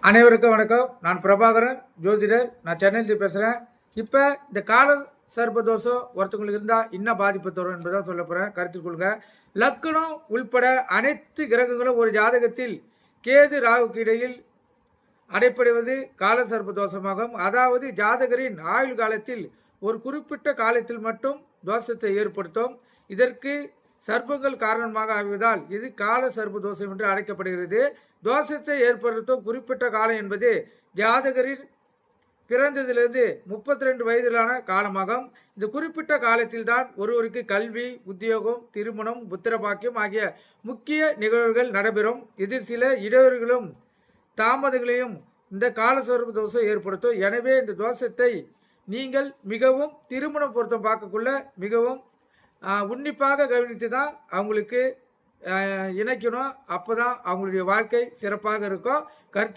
அனைவருக்கும் வணக்கம். நான் பிரபாகரன், ஜோதிடர். நான் சென்னையிலிருந்து பேசுகிறேன். இப்போ இந்த கால சர்ப்ப தோஷம் ஒருத்தவங்களுக்கு இருந்தால் என்ன பாதிப்பு தரும் என்பதை சொல்ல போகிறேன். கருத்தில் கொள்ளுங்க. லக்னம் உள்பட அனைத்து கிரகங்களும் ஒரு ஜாதகத்தில் கேது ராகுக்கு இடையில் அடைப்படுவது கால சர்ப்ப தோஷமாகும். அதாவது ஜாதகரின் ஆயுள் காலத்தில் ஒரு குறிப்பிட்ட காலத்தில் மட்டும் தோஷத்தை ஏற்படுத்தும். இதற்கு சர்ப்பங்கள் காரணமாக ஆகுவதால் இது கால சர்ப்ப தோஷம் என்று அழைக்கப்படுகிறது. தோஷத்தை ஏற்படுத்தும் குறிப்பிட்ட காலம் என்பது ஜாதகரின் பிறந்ததிலிருந்து 32 வயதிலான காலமாகும். இந்த குறிப்பிட்ட காலத்தில் தான் ஒருவருக்கு கல்வி, உத்தியோகம், திருமணம், புத்திரபாக்கியம் ஆகிய முக்கிய நிகழ்வுகள் நடைபெறும். இதில் சில இடையூறுகளும் தாமதங்களையும் இந்த காலசர்ப்ப தோஷம் ஏற்படுத்தும். எனவே இந்த தோஷத்தை நீங்கள் மிகவும் திருமணம் பொருத்தம் பார்க்கக்குள்ள மிகவும் உன்னிப்பாக கவனித்து தான் அவங்களுக்கு இணைக்கணும். அப்போ தான் அவங்களுடைய வாழ்க்கை சிறப்பாக இருக்கும். கருத்தில்